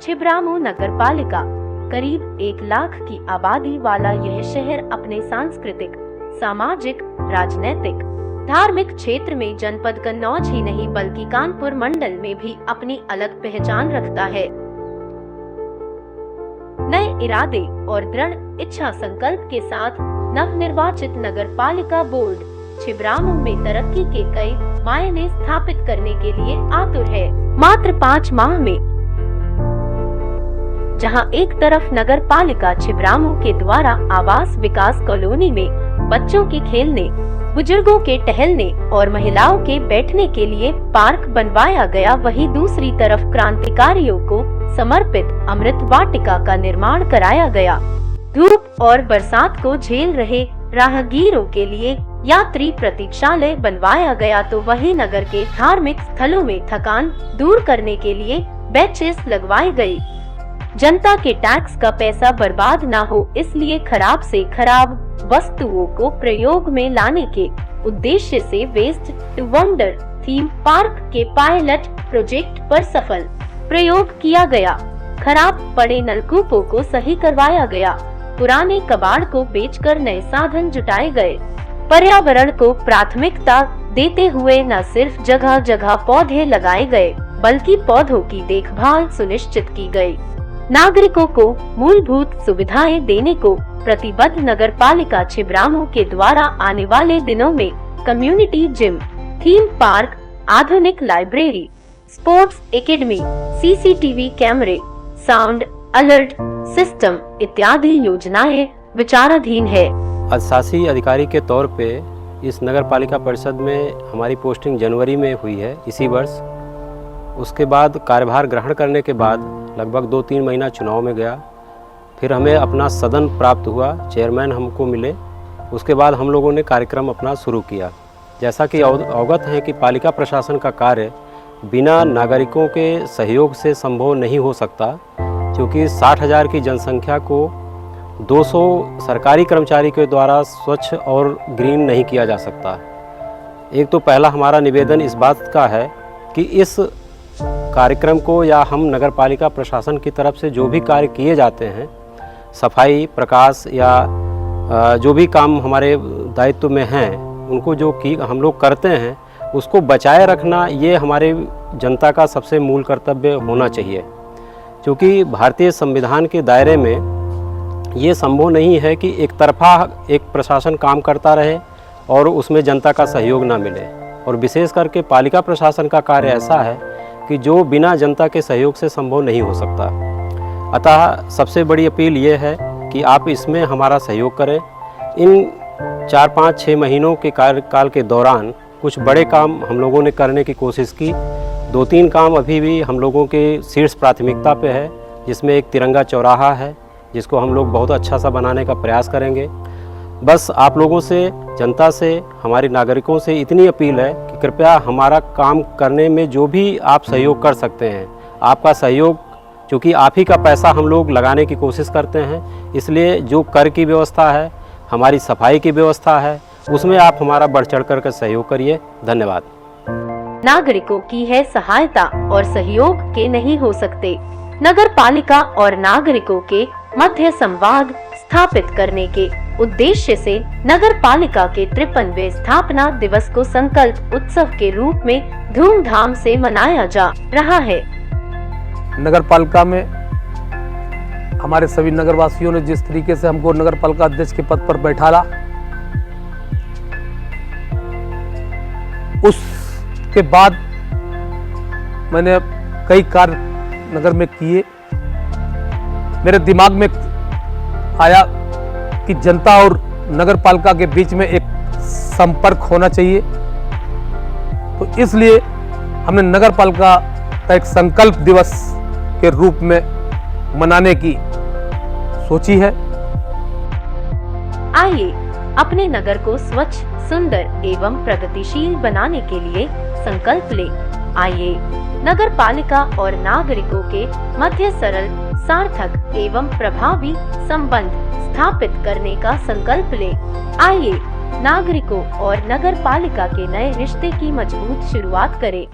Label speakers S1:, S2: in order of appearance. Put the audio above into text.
S1: छिबरामऊ नगर पालिका करीब 1 लाख की आबादी वाला यह शहर अपने सांस्कृतिक, सामाजिक, राजनीतिक, धार्मिक क्षेत्र में जनपद कन्नौज ही नहीं बल्कि कानपुर मंडल में भी अपनी अलग पहचान रखता है। नए इरादे और दृढ़ इच्छा संकल्प के साथ नवनिर्वाचित नगर पालिका बोर्ड छिबरामऊ में तरक्की के कई मायने स्थापित करने के लिए आतुर है। मात्र 5 माह में जहां एक तरफ नगर पालिका छिबरामऊ के द्वारा आवास विकास कॉलोनी में बच्चों के खेलने, बुजुर्गों के टहलने और महिलाओं के बैठने के लिए पार्क बनवाया गया, वहीं दूसरी तरफ क्रांतिकारियों को समर्पित अमृत वाटिका का निर्माण कराया गया। धूप और बरसात को झेल रहे राहगीरों के लिए यात्री प्रतीक्षालय बनवाया गया, तो वहीं नगर के धार्मिक स्थलों में थकान दूर करने के लिए बेंचेस लगवाई गई। जनता के टैक्स का पैसा बर्बाद ना हो, इसलिए खराब से खराब वस्तुओं को प्रयोग में लाने के उद्देश्य से waste to wonder theme park के पायलट प्रोजेक्ट पर सफल प्रयोग किया गया। खराब पड़े नलकूपों को सही करवाया गया, पुराने कबाड़ को बेचकर नए साधन जुटाए गए। पर्यावरण को प्राथमिकता देते हुए न सिर्फ जगह जगह पौधे लगाए गए बल्कि पौधों की देखभाल सुनिश्चित की गई। नागरिकों को मूलभूत सुविधाएं देने को प्रतिबद्ध नगर पालिका छिबरामऊ के द्वारा आने वाले दिनों में कम्युनिटी जिम, थीम पार्क, आधुनिक लाइब्रेरी, स्पोर्ट्स एकेडमी, सीसीटीवी कैमरे, साउंड अलर्ट सिस्टम इत्यादि योजनाएं विचाराधीन है।
S2: अधिशासी अधिकारी के तौर पे इस नगर पालिका परिषद में हमारी पोस्टिंग जनवरी में हुई है इसी वर्ष। उसके बाद कार्यभार ग्रहण करने के बाद लगभग 2-3 महीना चुनाव में गया, फिर हमें अपना सदन प्राप्त हुआ, चेयरमैन हमको मिले। उसके बाद हम लोगों ने कार्यक्रम अपना शुरू किया। जैसा कि अवगत है कि पालिका प्रशासन का कार्य बिना नागरिकों के सहयोग से संभव नहीं हो सकता, क्योंकि 60,000 की जनसंख्या को 200 सरकारी कर्मचारी के द्वारा स्वच्छ और ग्रीन नहीं किया जा सकता। एक तो पहला हमारा निवेदन इस बात का है कि इस कार्यक्रम को या हम नगर पालिका प्रशासन की तरफ से जो भी कार्य किए जाते हैं, सफाई, प्रकाश या जो भी काम हमारे दायित्व में हैं, उनको जो कि हम लोग करते हैं उसको बचाए रखना, ये हमारे जनता का सबसे मूल कर्तव्य होना चाहिए। क्योंकि भारतीय संविधान के दायरे में ये संभव नहीं है कि एक तरफा एक प्रशासन काम करता रहे और उसमें जनता का सहयोग ना मिले। और विशेष करके पालिका प्रशासन का कार्य ऐसा है कि जो बिना जनता के सहयोग से संभव नहीं हो सकता। अतः सबसे बड़ी अपील ये है कि आप इसमें हमारा सहयोग करें। इन 4-5-6 महीनों के कार्यकाल के दौरान कुछ बड़े काम हम लोगों ने करने की कोशिश की। 2-3 काम अभी भी हम लोगों के शीर्ष प्राथमिकता पे है, जिसमें एक तिरंगा चौराहा है जिसको हम लोग बहुत अच्छा सा बनाने का प्रयास करेंगे। बस आप लोगों से, जनता से, हमारे नागरिकों से इतनी अपील है कि कृपया हमारा काम करने में जो भी आप सहयोग कर सकते हैं, आपका सहयोग, क्योंकि आप ही का पैसा हम लोग लगाने की कोशिश करते हैं, इसलिए जो कर की व्यवस्था है, हमारी सफाई की व्यवस्था है, उसमें आप हमारा बढ़ चढ़ कर सहयोग करिए। धन्यवाद।
S1: नागरिकों की है सहायता और सहयोग के नहीं हो सकते। नगर पालिका और नागरिकों के मध्य संवाद स्थापित करने के उद्देश्य से नगर पालिका के 53वें स्थापना दिवस को संकल्प उत्सव के रूप में धूमधाम से मनाया जा रहा है।
S3: नगर पालिका में हमारे सभी नगरवासियों ने जिस तरीके से हमको नगर पालिका अध्यक्ष के पद पर बैठाला, उसके बाद मैंने कई कार्य नगर में किए। मेरे दिमाग में आया कि जनता और नगर पालिका के बीच में एक संपर्क होना चाहिए, तो इसलिए हमने नगर पालिका का एक संकल्प दिवस के रूप में मनाने की सोची है।
S1: आइए अपने नगर को स्वच्छ, सुंदर एवं प्रगतिशील बनाने के लिए संकल्प ले। आइए नगर पालिका और नागरिकों के मध्य सरल, सार्थक एवं प्रभावी संबंध स्थापित करने का संकल्प ले। आइए नागरिकों और नगर पालिका के नए रिश्ते की मजबूत शुरुआत करें।